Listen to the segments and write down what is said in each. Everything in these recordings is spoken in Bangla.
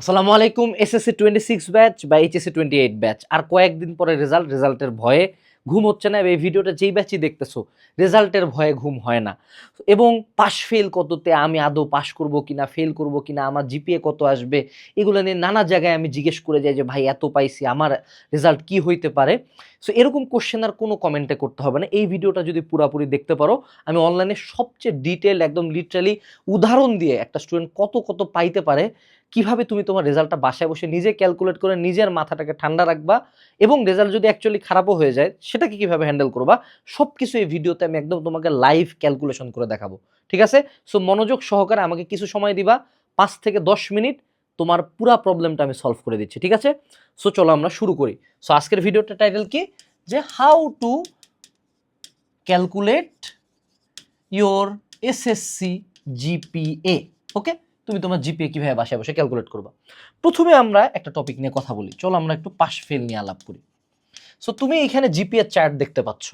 আসসালামু আলাইকুম। এসএসসি 26 ব্যাচ বা এইচএসসি 28 ব্যাচ আর কয়েকদিন পরে রেজাল্টের ভয়ে ঘুম হচ্ছে না। এই ভিডিওটা যেই ব্যাচই দেখতেছো রেজাল্টের ভয়ে ঘুম হয় না, এবং পাস ফেল কততে, আমি আদৌ পাস করব কিনা, ফেল করব কিনা, আমার জিপিএ কত আসবে, এগুলো নিয়ে নানা জায়গায় আমি জিজ্ঞেস করে যাই যে ভাই এত পাইছি, আমার রেজাল্ট কি হইতে পারে। সো এরকম কোশ্চেন আর কোনো কমেন্টে করতে হবে না। এই ভিডিওটা যদি পুরোপুরি দেখতে পারো, আমি অনলাইনে সবচেয়ে ডিটেল একদম লিটারালি উদাহরণ দিয়ে একটা স্টুডেন্ট কত কত পাইতে পারে, কিভাবে তুমি তোমার রেজাল্টটা বাসায় বসে নিজে ক্যালকুলেট করে নিজের মাথাটাকে ঠান্ডা রাখবা, এবং রেজাল্ট যদি অ্যাকচুয়ালি খারাপও হয়ে যায় সেটাকে কিভাবে হ্যান্ডেল করবা, সব কিছু এই ভিডিওতে আমি একদম তোমাকে লাইভ ক্যালকুলেশন করে দেখাবো। ঠিক আছে? সো মনোযোগ সহকারে আমাকে কিছু সময় দিবা, 5 থেকে 10 মিনিট, তোমার পুরা প্রবলেমটা আমি সলভ করে দিচ্ছি। ঠিক আছে? সো চলো আমরা শুরু করি। সো আজকের ভিডিওটা টাইটেল কি, যে how to calculate your SSC GPA. Okay, তুমি তোমার জিপিএ কিভাবে বাসায় বসে ক্যালকুলেট করবা। প্রথমে আমরা একটা টপিক নিয়ে কথা বলি, চলো আমরা একটু পাস ফেল নিয়ে আলাপ করি। সো তুমি এখানে জিপিএ চার্ট দেখতে পাচ্ছ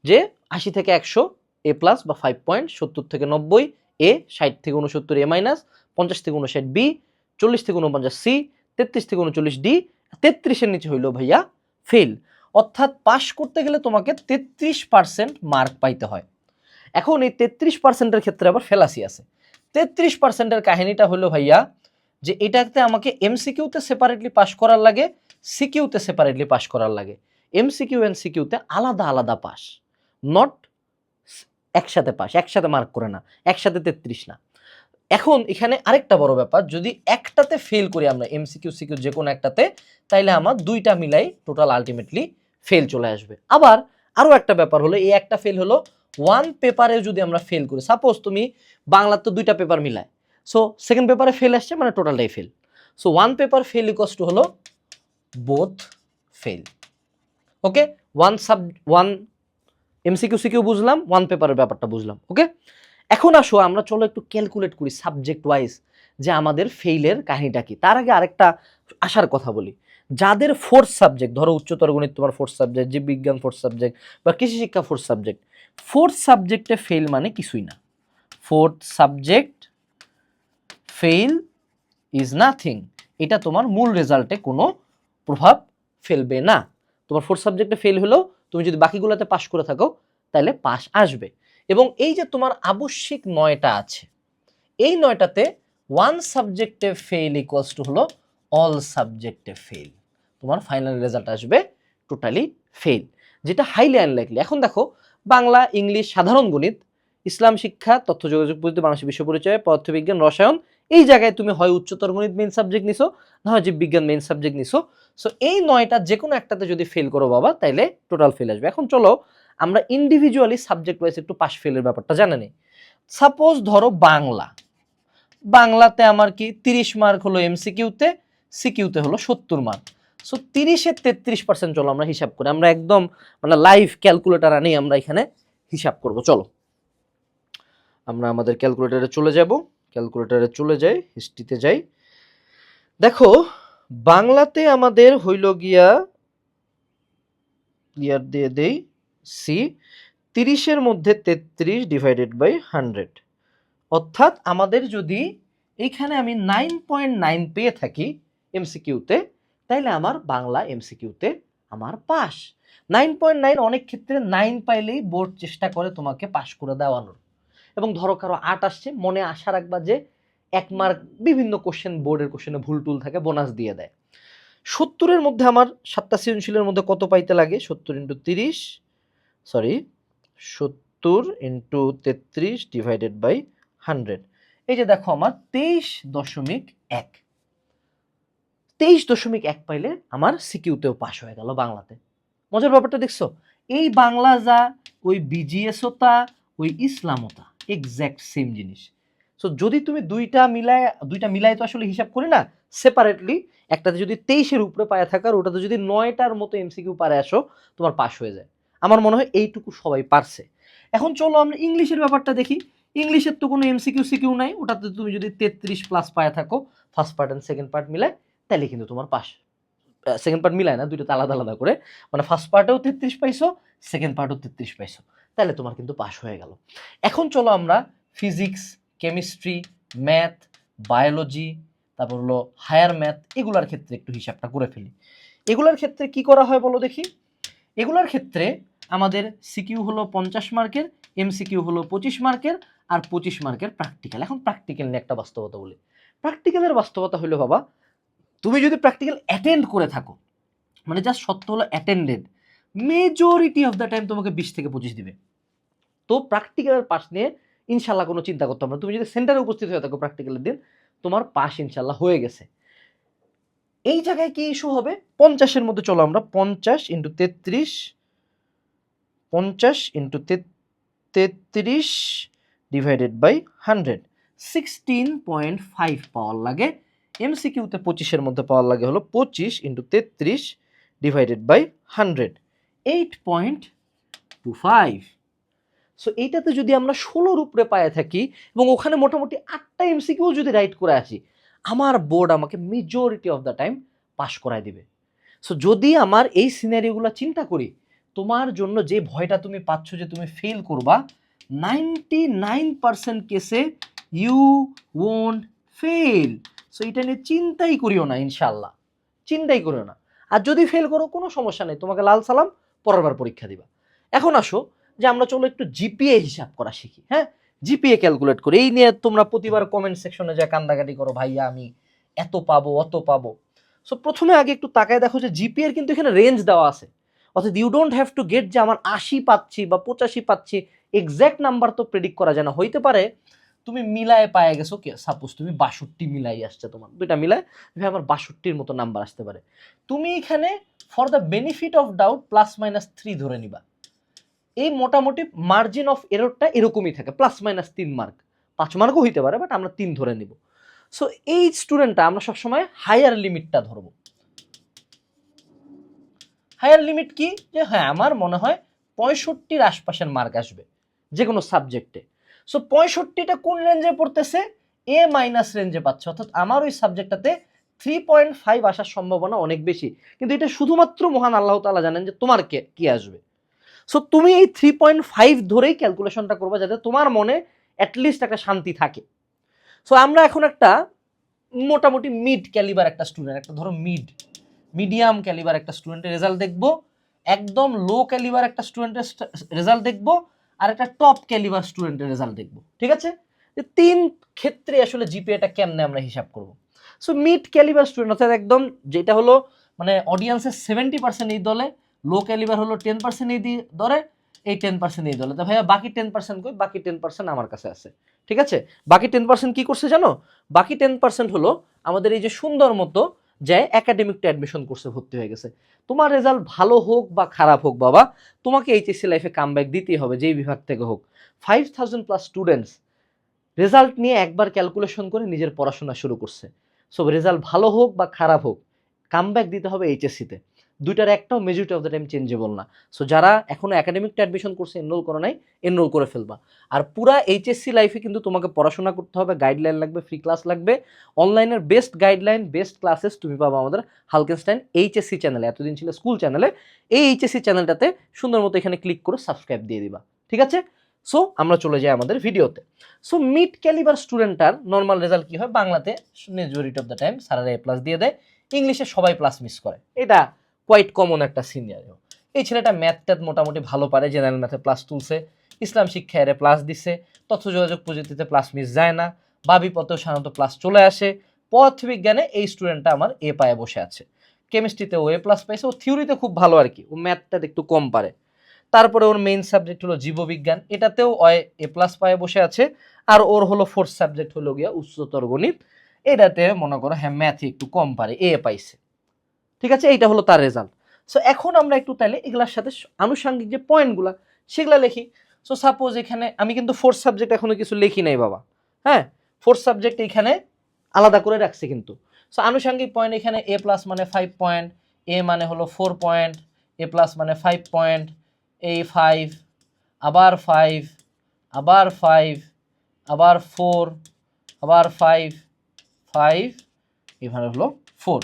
যে 80 থেকে 100 এ প্লাস বা 5 পয়েন্ট, 70 থেকে 90 এ, 60 থেকে 69 এ মাইনাস, 50 থেকে 59 বি, 40 থেকে 49 সি, 33 থেকে 39 ডি, 33-এর নিচে হইলো ভাইয়া ফেল। অর্থাৎ পাস করতে গেলে তোমাকে 33% মার্ক পাইতে হয়। এখন এই 33%-এর ক্ষেত্রে আবার ফেলাসি আছে। 33%-এর কাহিনীটা হলো ভাইয়া যে এটাতে আমাকে এমসিকিউতে সেপারেটলি পাস করার লাগে, সিকিউতে সেপারেটলি পাস করার লাগে। এমসিকিউ এন্ড সিকিউতে আলাদা আলাদা পাস, নট একসাথে পাস, একসাথে মার্ক করে না, একসাথে 33 না। এখন এখানে আরেকটা বড় ব্যাপার, যদি একটাতে ফেল করি আমরা এমসিকিউ সিকিউ যে কোনো একটাতে, তাইলে আমার দুইটা মিলাই টোটাল আলটিমেটলি ফেল চলে আসবে। আবার আরও একটা ব্যাপার হলো, এই একটা ফেল হলো ওয়ান পেপারে যদি আমরা ফেল করি, সাপোজ তুমি বাংলার তো দুইটা পেপার মিলায়, সো সেকেন্ড পেপারে ফেল আসছে মানে টোটালটাই fail. So one paper fail equals to হলো বোথ ফেল। ওকে, ওয়ান এমসিকিউ সিকিউ বুঝলাম, ওয়ান পেপারের ব্যাপারটা বুঝলাম। ওকে, এখন আসো আমরা চলো একটু ক্যালকুলেট করি সাবজেক্ট ওয়াইজ যে আমাদের ফেইলের কাহিনীটা কি। তার আগে আরেকটা আসার কথা বলি, যাদের ফোর্থ সাবজেক্ট, ধরো উচ্চতর গণিত তোমার ফোর্থ সাবজেক্ট, জীববিজ্ঞান ফোর্থ সাবজেক্ট, বা কৃষি শিক্ষা ফোর্থ সাবজেক্ট, ফোর্থ সাবজেক্টে ফেল মানে কিছুই না। Fourth subject fail is nothing, এটা তোমার মূল রেজাল্টে কোনো প্রভাব ফেলবে না। তোমার ফোর্থ সাবজেক্টে ফেল হলেও তুমি যদি বাকিগুলোতে পাশ করে থাকো তাহলে পাস আসবে। এবং এই যে তোমার আবশ্যিক 9টা আছে, এই 9টাতে ওয়ান সাবজেক্টে ফেল ইকুয়ালস টু হলো অল সাবজেক্টে ফেল। তোমার ফাইনাল রেজাল্ট আসবে টোটালি ফেল, যেটা হাইলি আনলাইকলি। এখন দেখো, বাংলা, ইংলিশ, সাধারণ গণিত, ইসলাম শিক্ষা, তথ্য যোগাযোগ পদ্ধতি, বাংলাদেশ বিশ্ব পরিচয়, পদার্থবিজ্ঞান, রসায়ন, এই জায়গায় তুমি হয় উচ্চতর গণিত মেইন সাবজেক্ট নিছো, না হয় জীববিজ্ঞান মেইন সাবজেক্ট নিছো। সো এই 9টা যে কোনো একটাতে যদি ফেল করো বাবা, তাইলে টোটাল ফেল আসবে। এখন চলো আমরা ইন্ডিভিজুয়ালি সাবজেক্ট ওয়াইজ একটু পাস ফেলের ব্যাপারটা জানা নেই। সাপোজ ধরো বাংলাতে আমার কি 30 মার্ক হলো এমসিকিউতে, সিকিউতে হলো 70 মার্ক। সো 30-এর 33% চলো আমরা হিসাব করি, আমরা একদম মানে লাইভ ক্যালকুলেটর আনি, আমরা এখানে হিসাব করব। চলো আমরা আমাদের ক্যালকুলেটরে চলে যাব, ক্যালকুলেটরে চলে যাই, হিস্ট্রিতে যাই। দেখো বাংলাতে আমাদের হইল গিয়া, ক্লিয়ার দিয়ে দেই, সি, 30-এর মধ্যে 33 ডিভাইডেড বাই 100, অর্থাৎ আমাদের যদি এইখানে আমি 9.9 পেয়ে থাকি এমসিকিউতে, তাইলে আমার বাংলা এমসিকিউতে আমার পাস। 9.9, অনেক ক্ষেত্রে 9 পাইলেই বোর্ড চেষ্টা করে তোমাকে পাস করে দেওয়ানোর। এবং ধরো কারো 8 আসছে, মনে আশা রাখবা যে 1 মার্ক বিভিন্ন কোশ্চেন, বোর্ডের কোশ্চেনে ভুল টুল থাকে, বোনাস দিয়ে দেয়। 70-এর মধ্যে আমার 7টা সৃজনশীলের মধ্যে কত পাইতে লাগে, 70 into 30, sorry 70 into 33 divided by 100, এই যে দেখো আমার 23.1, 23.1 পাইলে আমার সিকিউতেও পাস হয়ে গেল বাংলাতে। মজার ব্যাপারটা দেখছো, এই বাংলা যা, ওই বিজিএসও তা, ওই ইসলামও তা, এক্স্যাক্ট সেম জিনিস। সো যদি তুমি দুইটা মিলায় তো আসলে হিসাব করি না, সেপারেটলি একটাতে যদি 23-এর উপরে পায়া থাকার, ওটাতে যদি 9টার মতো এমসিকিউ পারে আসো, তোমার পাস হয়ে যায়। আমার মনে হয় এইটুকু সবাই পারছে। এখন চলো আমরা ইংলিশের ব্যাপারটা দেখি। ইংলিশের তো কোনো এমসিকিউ সিকিউ নাই, ওটাতে তুমি যদি 33 প্লাস পায়া থাকো first part and second part মিলায়, তাহলে কিন্তু তোমার পাস। সেকেন্ড পার্ট মিলায় না, দুইটাতে আলাদা আলাদা করে, মানে ফার্স্ট পার্টেও 33 পাইছো, সেকেন্ড পার্টেও 33 পাইছো, তাহলে তোমার কিন্তু পাস হয়ে গেল। এখন চলো আমরা ফিজিক্স, কেমিস্ট্রি, ম্যাথ, বায়োলজি, তারপর হলো হায়ার ম্যাথ, এগুলার ক্ষেত্রে একটু হিসাবটা করে ফেলি। এগুলার ক্ষেত্রে কি করা হয় বলো দেখি। এগুলার ক্ষেত্রে আমাদের সিকিউ হলো 50 মার্কের, এমসিকিউ হলো 25 মার্কের, আর 25 মার্কের প্র্যাকটিক্যাল। এখন প্র্যাকটিক্যাল নিয়ে একটা বাস্তবতা বলি। প্র্যাকটিক্যালের বাস্তবতা হলো বাবা, তুমি যদি প্র্যাকটিক্যাল অ্যাটেন্ড করে থাকো, মানে জাস্ট সত্য হলো attended, majority of the time তোমাকে 20 থেকে 25 দিবে। তো প্র্যাকটিক্যালের পাস নিয়ে ইনশাল্লাহ কোনো চিন্তা করতে হবে না। তুমি যদি সেন্টারে উপস্থিত হয়ে থাকো প্র্যাকটিক্যালের দিন, তোমার পাস ইনশাল্লাহ হয়ে গেছে। এই জায়গায় কি ইস্যু হবে, 50-এর মধ্যে চলো আমরা 50 ইন্টু 33, 50 ইন্টু 33 ডিভাইডেড বাই 100, 16.5 পাওয়ার লাগে। এমসিকিউতে 25-এর মধ্যে পাওয়ার লাগে হলো 25 ইন্টু 33 ডিভাইডেড বাই 100, 8.25। সো এইটাতে যদি আমরা 16-র উপরে পায়ে থাকি এবং ওখানে মোটামুটি 8টা এমসিকিউ যদি রাইট করে আসি, আমার বোর্ড আমাকে majority of the time pass করায় দিবে। সো যদি আমার এই সিনারিওগুলো চিন্তা করি, তোমার জন্য যে ভয়টা তুমি পাচ্ছ যে তুমি ফেল করবা, 99% কেসে ইউ ওন্ট ফেল। সো এটা নিয়ে চিন্তাই করিও না, ইনশাল্লাহ চিন্তাই করিও না। আর যদি ফেল করো কোনো সমস্যা নেই, তোমাকে লাল সালাম, পরের বার পরীক্ষা দিবা। এখন আসো যে আমরা চলো একটু জিপিএ হিসাব করা শিখি। হ্যাঁ, জিপিএ ক্যালকুলেট করি। এই নিয়ে তোমরা প্রতিবার কমেন্ট সেকশনে যা কান্দাকাটি করো, ভাইয়া আমি এত পাবো অত পাবো। সো প্রথমে আগে একটু তাকায় দেখো যে জিপিএ এর কিন্তু এখানে রেঞ্জ দেওয়া আছে, অর্থাৎ you don't have to get যে আমার 80 পাচ্ছি বা 85 পাচ্ছি, এক্স্যাক্ট নাম্বার তো প্রেডিক্ট করা যায় না। হইতে পারে তুমি মিলায় পায়ে গেছো, সাপোজ তুমি 62 মিলাই আসছে, তোমার দুইটা মিলায় ভাই আমার 62-র মতো নাম্বার আসতে পারে। তুমি এখানে for the benefit of doubt +-3 ধরে নিবা। এই মোটামুটি মার্জিন অফ এররটা এরকমই থাকে, +-3 মার্ক, 5 মার্কও হইতে পারে, বাট আমরা 3 ধরে নিব। সো এই স্টুডেন্টটা আমরা সবসময় হায়ার লিমিটটা ধরবো। হায়ার লিমিট কি, যে হ্যাঁ আমার মনে হয় 65-র আশপাশের মার্ক আসবে যে কোনো সাবজেক্টে। সো 65টা কোন রেঞ্জে পড়তেছে, এ মাইনাস রেঞ্জে পাচ্ছে, অর্থাৎ আমার ওই সাবজেক্টটাতে 3.5 আসার সম্ভাবনা অনেক বেশি। কিন্তু এটা শুধুমাত্র মহান আল্লাহ তাআলা জানেন যে তোমার কি আসবে। সো তুমি এই 3.5 ধরেই ক্যালকুলেশনটা করবে, যাতে তোমার মনে অ্যাটলিস্ট একটা শান্তি থাকে। সো আমরা এখন একটা মোটামুটি মিড ক্যালিবার একটা স্টুডেন্ট, একটা ধরো মিডিয়াম ক্যালিবার একটা স্টুডেন্টের রেজাল্ট দেখবো, একদম লো ক্যালিবার একটা স্টুডেন্টের রেজাল্ট দেখবো, আর একটা টপ ক্যালিবার স্টুডেন্টের রেজাল্ট দেখবো। ঠিক আছে, যে 3 ক্ষেত্রে আসলে জিপিএটা কেমনে আমরা হিসাব করব। সো মিড ক্যালিবার স্টুডেন্ট অর্থাৎ একদম যেটা হলো মানে অডিয়েন্সের 70% এই দলে, লো ক্যালিবার হলো 10% এই দলে, এই 10% এই দলে। তো ভাইয়া বাকি 10% কই, বাকি 10% আমার কাছে আছে। ঠিক আছে, বাকি 10% কি করছে জানো, বাকি 10% হলো আমাদের এই যে সুন্দর মতো যে একাডেমিকটা অ্যাডমিশন কোর্সে ভর্তি হয়ে গেছে। তোমার রেজাল্ট ভালো হোক বা খারাপ হোক বাবা, তোমাকে এইচএসসি লাইফে কামব্যাক দিতেই হবে, যেই বিভাগ থেকে হোক। 5000+ স্টুডেন্টস রেজাল্ট নিয়ে একবার ক্যালকুলেশন করে নিজের পড়াশোনা শুরু করছে। সো রেজাল্ট ভালো হোক বা খারাপ হোক, কামব্যাক দিতে হবে এইচএসসিতে। দুইটার একটাও majority of the time changeable না। সো যারা এখনো একাডেমিকটা অ্যাডমিশন করছে, এনরোল করে নাই, এনরোল করে ফেলবা। আর পুরা এইচএসসি লাইফে কিন্তু তোমাকে পড়াশোনা করতে হবে, গাইডলাইন লাগবে, ফ্রি ক্লাস লাগবে, অনলাইনের বেস্ট গাইডলাইন, বেস্ট ক্লাসেস তুমি পাবো আমাদের হালকেনস্টাইন এইচএসসি চ্যানেলে। এতদিন ছিল স্কুল চ্যানেলে, এই এইচএসসি চ্যানেলটাতে সুন্দর মতো এখানে ক্লিক করে সাবস্ক্রাইব দিয়ে দিবা। ঠিক আছে, সো আমরা চলে যাই আমাদের ভিডিওতে। সো মিড ক্যালিবার স্টুডেন্টটার নর্মাল রেজাল্ট কি হয়, বাংলাতে মেজরিটি অফ দ্য টাইম স্যারেরা A+ দিয়ে দেয়, ইংলিশে সবাই প্লাস মিস করে, এটা কোয়াইট কমন একটা সিনিয়র। এই ছেলেটা ম্যাথ মোটামুটি ভালো পারে, জেনারেল ম্যাথে প্লাস তুলছে, ইসলাম শিক্ষা এর প্লাস দিচ্ছে, তথ্য যোগাযোগ প্রযুক্তিতে প্লাস মিস যায় না, বাবি পথেও সাধারণত প্লাস চলে আসে, পদার্থবিজ্ঞানে এই স্টুডেন্টটা আমার এ পায়ে বসে আছে, কেমিস্ট্রিতে ও A+ পাইছে, ও থিওরিতে খুব ভালো আর কি, ও ম্যাথটা একটু কম পারে। তারপরে ওর মেইন সাবজেক্ট হলো জীববিজ্ঞান, এটাতেও A+ পায়ে বসে আছে। আর ওর হলো 4th সাবজেক্ট হলো গিয়া উচ্চতর গণিত, এটাতে মনে করো হ্যাঁ ম্যাথে একটু কম পারে, এ পাইছে। ঠিক আছে, এইটা হলো তার রেজাল্ট। সো এখন আমরা একটু তাইলে এগুলার সাথে আনুষঙ্গিক যে পয়েন্টগুলা সেগুলা লিখি। সো সাপোজ এখানে আমি কিন্তু 4th সাবজেক্ট এখনো কিছু লিখি নাই বাবা, হ্যাঁ 4th সাবজেক্ট এখানে আলাদা করে রাখছি কিন্তু। সো আনুষঙ্গিক পয়েন্ট এখানে A+ মানে 5 পয়েন্ট, এ মানে হলো 4 পয়েন্ট, A+ মানে 5 পয়েন্ট, এই 5, আবার 5, আবার 5, আবার 4, আবার 5, 5, এখানে হলো 4।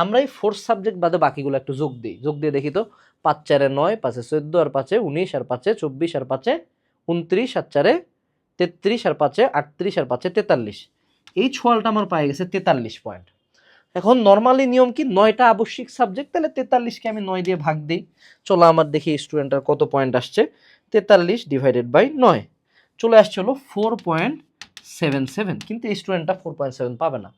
আমরা এই 4th সাবজেক্ট বাদে বাকিগুলো একটু যোগ দিয়ে দেখি তো। 5 4 9, 5 14, আর 5 19, আর 5 24, আর 5 29, আর 4 33, আর 5 38, আর 5 43। এই ছোয়ালটা আমার পাই গেছে 43 পয়েন্ট। এখন নর্মালি নিয়ম কি 9টা আবশ্যিক সাবজেক্ট, তাহলে 43কে আমি 9 দিয়ে ভাগ দিই। চলো আমার দেখি স্টুডেন্টের কত পয়েন্ট আসছে। 43 ডিভাইডেড বাই 9 চলে আসছে হলো 4.77, কিন্তু এই স্টুডেন্টটা 4.7 পাবে না,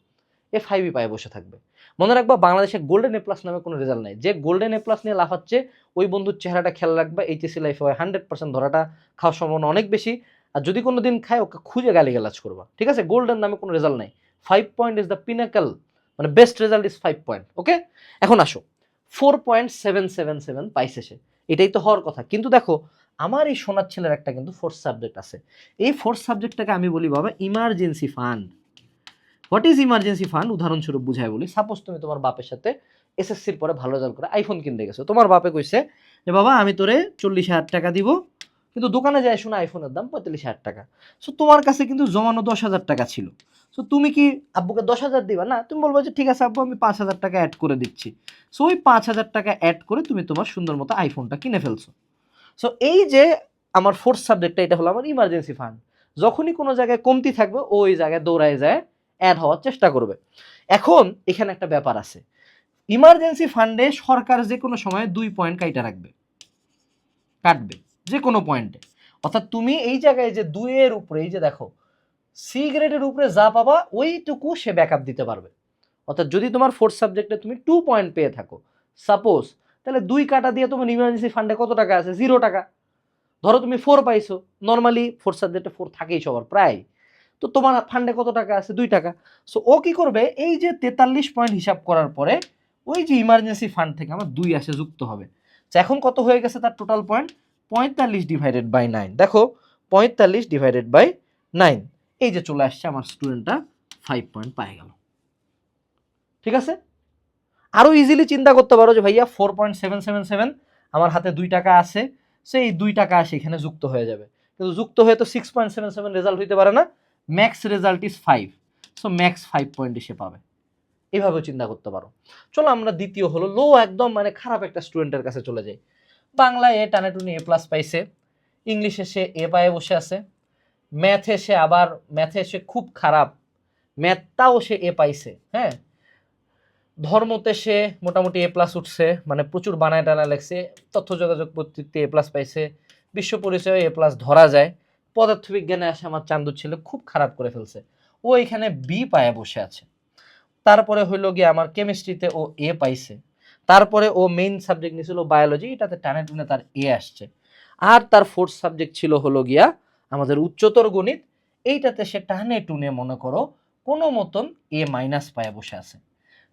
এ 5ই পায়ে বসে থাকবে। মনে রাখবা বাংলাদেশে গোল্ডেন এ প্লাস নামে কোনো রেজাল্ট নাই। যে গোল্ডেন এ প্লাস নিয়ে লাফাচ্ছে ওই বন্ধুর চেহারাটা খেয়াল রাখবা, এইচএসসি লাইফে হয় 100% ধরাটা খাওয়ার সম্ভাবনা অনেক বেশি। আর যদি কোনো দিন খায় ওকে খুঁজে গালিগালাজ করবা, ঠিক আছে? গোল্ডেন নামে কোনো রেজাল্ট নাই। 5 পয়েন্ট ইজ দ্য পিনাকল, মানে বেস্ট রেজাল্ট ইজ 5 পয়েন্ট। ওকে, এখন আসো 4.777 পাইছে সে, এটাই তো হওয়ার কথা। কিন্তু দেখো আমার এই সোনার ছেলের একটা কিন্তু ফোর্থ সাবজেক্ট আছে। এই ফোর্থ সাবজেক্টটাকে আমি বলি বাবা emergency fund. What is emergency fund? উদাহরণস্বরূপ বুঝাই বলি। সাপোজ তুমি তোমার বাপের সাথে এসএসসির পরে ভালো রেজাল্ট করে আইফোন কিনতে গেছো। তোমার বাপে কইছে যে বাবা আমি তোরে 40,000 টাকা দিব, কিন্তু দোকানে যাই শোনা আইফোনের দাম 45,000 টাকা। সো তোমার কাছে কিন্তু জমানো 10,000 টাকা ছিল। সো তুমি কি আব্বুকে 10,000 দিবা? না, তুমি বলবো যে ঠিক আছে আব্বু আমি 5,000 টাকা অ্যাড করে দিচ্ছি। সো ওই 5,000 টাকা অ্যাড করে তুমি তোমার সুন্দর মতো আইফোনটা কিনে ফেলছো। সো এই যে আমার ফোর্থ সাবজেক্টটা, এটা হলো আমার ইমার্জেন্সি ফান্ড। যখনই কোনো জায়গায় কমতি থাকবে ওই জায়গায় দৌড়ায় যায় অ্যাড হওয়ার চেষ্টা করবে। এখন এখানে একটা ব্যাপার আছে, ইমার্জেন্সি ফান্ডে সরকার যে কোনো সময় 2 পয়েন্ট কাইটা রাখবে, কাটবে যে কোনো পয়েন্টে। অর্থাৎ তুমি এই জায়গায় যে 2 এর উপরে, এই যে দেখো সি গ্রেডের উপরে যা পাবা ওইটুকু সে ব্যাকআপ দিতে পারবে। অর্থাৎ যদি তোমার ফোর্থ সাবজেক্টে তুমি 2 পয়েন্ট পেয়ে থাকো সাপোজ, তাহলে 2 কাটা দিয়ে তোমার ইমার্জেন্সি ফান্ডে কত টাকা আছে? 0 টাকা। ধরো তুমি 4 পাইছো, নর্মালি ফোর্থ সাবজেক্টে 4 থাকেই সবার প্রায়, তো তোমার ফান্ডে কত টাকা আছে? 2 টাকা। সো ও কি করবে, এই যে 43 পয়েন্ট হিসাব করার পরে ওই যে ইমার্জেন্সি ফান্ড থেকে আমার 2 আসে যুক্ত হবে। এখন কত হয়ে গেছে তার টোটাল পয়েন্ট? 45 divided by 9। দেখো 45 ডিভাইডেড বাই 9, এই যে চলে আসছে আমার স্টুডেন্টটা 5 পয়েন্ট পাই গেল। ঠিক আছে? আরো ইজিলি চিন্তা করতে পারো যে ভাইয়া 4.777 আমার হাতে 2 টাকা আছে, সেই 2 টাকা আসে এখানে যুক্ত হয়ে যাবে। কিন্তু যুক্ত হয়ে তো 6.77 রেজাল্ট হইতে পারে না, max result is 5। So max 5 point এসে পাবে। এইভাবেও চিন্তা করতে পারো। চলো আমরা দ্বিতীয় হলো লো একদম মানে খারাপ একটা স্টুডেন্টের কাছে চলে যাই। বাংলায় এ টানে টুনি এ প্লাস পাইছে, ইংলিশে সে এ পায়ে বসে আছে, ম্যাথে সে খুব খারাপ, ম্যাথটাও সে এ পাইছে। হ্যাঁ, ধর্মতে সে মোটামুটি এ প্লাস উঠছে, মানে প্রচুর বানায় টানা লেগছে, তথ্য যোগাযোগ প্রযুক্তিতে এ প্লাস পাইছে, বিশ্ব পরিচয়ে এ প্লাস ধরা যায়, পদার্থবিজ্ঞানে আসে আমার চান্দুর ছেলে খুব খারাপ করে ফেলছে, ও এখানে বি পায়ে বসে আছে। তারপরে হইলো গিয়ে আমার কেমিস্ট্রিতে ও এ পাইছে, তারপরে ও মেইন সাবজেক্ট নিয়েছিল বায়োলজি, এটাতে টানে টুনে তার এ আসছে। আর তার ফোর্থ সাবজেক্ট ছিল হলো গিয়া আমাদের উচ্চতর গণিত, এইটাতে সে টানে টুনে মনে করো কোনো মতন এ মাইনাস পায়ে বসে আছে।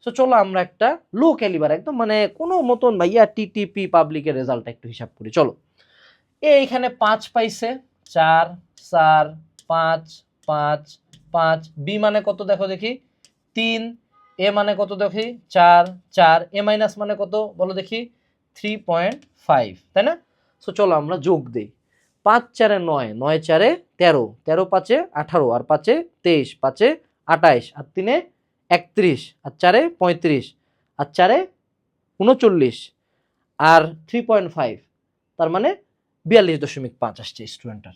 সো চলো আমরা একটা লো ক্যালিবার একদম মানে কোনো মতন ভাইয়া টিটিপি পাবলিকের রেজাল্টটা একটু হিসাব করি। চলো, এইখানে 5 পাইছে, 4 4 5 5 5, বি মানে কত দেখো দেখি 3, এ মানে কত দেখি 4 4, এ মাইনাস মানে কত বলো দেখি 3.5, তাই না? সো চলো আমরা যোগ দেই। 5 4 9, 9 4 13, 13 5 18, আর 5 23, 5 28, আর 3 31, আর 4 35, আর 4 39, আর 3.5, তার মানে 42.5 আসছে স্টুডেন্টের,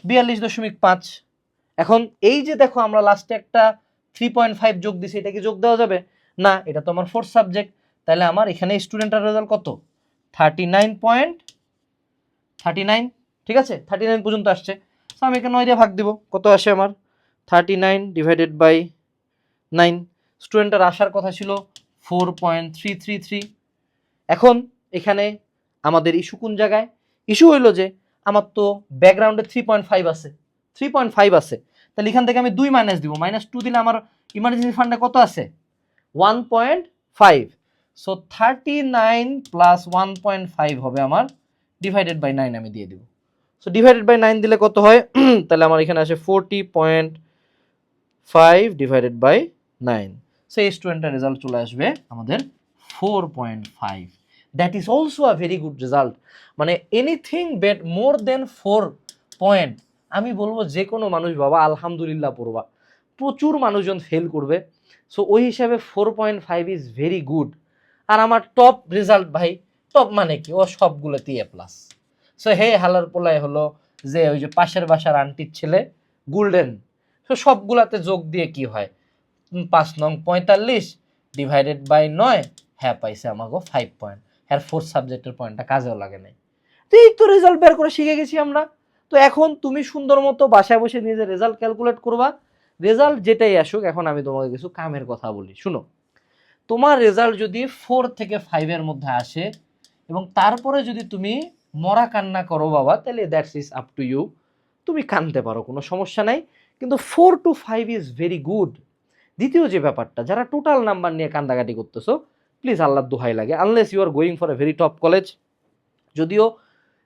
42.5। এখন এই যে দেখো আমরা লাস্টে একটা 3.5 যোগ দিছি, এটা কি যোগ দেওয়া যাবে? না, এটা তো আমার ফোর্থ সাবজেক্ট। তাহলে আমার এখানে স্টুডেন্টের রেজাল্ট কত? 39.39, ঠিক আছে? 39 পর্যন্ত আসছে। সো আমি এখানে 9 দিয়ে ভাগ দিব, কত আসে আমার? 39 ডিভাইডেড বাই 9। স্টুডেন্টের আসার কথা ছিল 4.333। এখন এখানে আমাদের ইস্যু কোন জায়গায়? ইস্যু হইলো যে আমার তো ব্যাকগ্রাউন্ডে 3.5 আছে, 3.5 আছে, তাহলে এখান থেকে আমি 2 মাইনাস দিব, -2 দিলে আমার ইমার্জেন্সি ফান্ডে কত আছে? 1.5। সো 39 প্লাস 1.5 হবে আমার ডিভাইডেড বাই 9, আমি দিয়ে দিব। সো ডিভাইডেড বাই 9 দিলে কত হয়? তাহলে আমার এখানে আসে 40.5 ডিভাইডেড বাই 9। সো এই স্টুডেন্টের রেজাল্ট চলে আসবে আমাদের 4.5। That is also a very good result. মানে এনিথিং বেট মোর দেন 4 পয়েন্ট, আমি বলবো যে কোনো মানুষ বাবা আলহামদুলিল্লাহ পড়বা, প্রচুর মানুষজন ফেল করবে। সো ওই হিসাবে 4.5 ইজ ভেরি গুড। আর আমার টপ রেজাল্ট ভাই, টপ মানে কি, ও সবগুলোতেই এ প্লাস। সো হে হালার পোলায় হলো যে ওই যে পাশের বাসার আন্টির ছেলে, গোল্ডেন। তো সবগুলাতে যোগ দিয়ে কি হয়, 5 নং 45 ডিভাইডেড বাই 9, হ্যাঁ পাইছে আমাকে 5 পয়েন্ট। হ্যাঁ 4 সাবজেক্টের পয়েন্টটা কাজেও লাগে নাই। তো এই তো রেজাল্ট বের করে শিখে গেছি আমরা। তো এখন তুমি সুন্দর মতো বাসায় বসে নিজের রেজাল্ট ক্যালকুলেট করবা। রেজাল্ট যেটাই আসুক, এখন আমি তোমাকে কিছু কামের কথা বলি, শুনো। তোমার রেজাল্ট যদি 4 থেকে 5 এর মধ্যে আসে এবং তারপরে যদি তুমি মরা কান্না করো বাবা, তাহলে that's is up to you, তুমি কানতে পারো, কোনো সমস্যা নাই। কিন্তু 4 to 5 ইজ ভেরি গুড। দ্বিতীয় যে ব্যাপারটা, যারা টোটাল নাম্বার নিয়ে কান্দাকাটি করতেছো, প্লিজ আল্লাহর দোহাই লাগে, unless you are going for a very top college, যদিও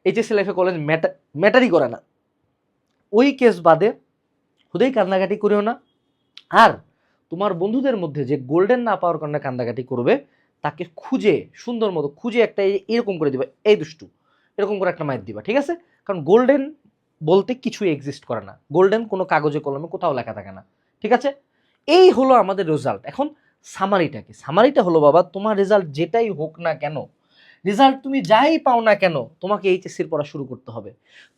এইচএসসি লাইফে কলেজ ম্যাটারই করে না, ওই কেস বাদে খুদেই কান্দাকাটি করিও না। আর তোমার বন্ধুদের মধ্যে যে গোল্ডেন না পাওয়ার কারণে কান্দাকাটি করবে, তাকে খুঁজে সুন্দর মতো খুঁজে একটা এরকম করে দিবা, এই দুষ্টু, এরকম করে একটা মাইর দিবা, ঠিক আছে? কারণ গোল্ডেন বলতে কিছুই এক্সিস্ট করে না, গোল্ডেন কোনো কাগজে কলমে কোথাও লেখা থাকে না, ঠিক আছে? এই হলো আমাদের রেজাল্ট। এখন সামারিটা কি? সামারিটা হলো বাবা, তোমার রেজাল্ট যেটাই হোক না কেন, রেজাল্ট তুমি যাই পাও না কেন, তোমাকে এইচএসসির পড়া শুরু করতে হবে।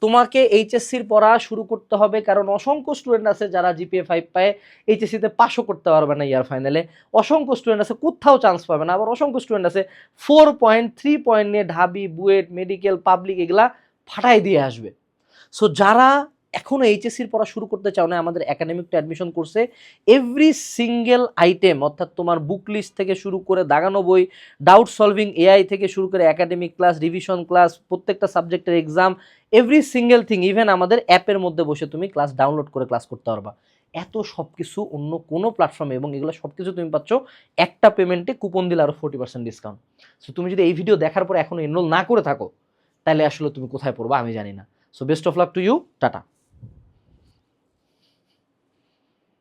তোমাকে এইচএসসির পড়া শুরু করতে হবে, কারণ অসংখ্য স্টুডেন্ট আছে যারা জিপিএ 5 পায় এইচএসসিতে পাসও করতে পারবে না ইয়ার ফাইনালে, অসংখ্য স্টুডেন্ট আছে কোথাও চান্স পাবে না, আবার অসংখ্য স্টুডেন্ট আছে 4 পয়েন্ট 3 পয়েন্ট নিয়ে ঢাবি, বুয়েট, মেডিকেল, পাবলিক এগুলা ফাটাই দিয়ে আসবে। সো যারা এখনো এইচএসসির পড়া শুরু করতে চাও না, আমাদের একাডেমিকটা অ্যাডমিশন করছে, এভরি সিঙ্গেল আইটেম, অর্থাৎ তোমার বুক লিস্ট থেকে শুরু করে দাগানো বই, ডাউট সলভিং এআই থেকে শুরু করে একাডেমিক ক্লাস, রিভিশন ক্লাস, প্রত্যেকটা সাবজেক্টের exam, every single thing, even আমাদের অ্যাপের মধ্যে বসে তুমি ক্লাস ডাউনলোড করে ক্লাস করতে পারবা। এত সব কিছু অন্য কোনো প্ল্যাটফর্মে, এবং এগুলো সব কিছু তুমি পাচ্ছ একটা পেমেন্টে, কুপন দিলে আরও 40% ডিসকাউন্ট। সো তুমি যদি এই ভিডিও দেখার পরে এখনো এনরোল না করে থাকো, তাহলে আসলে তুমি কোথায় পড়বা আমি জানি না। So best of luck to you, tata.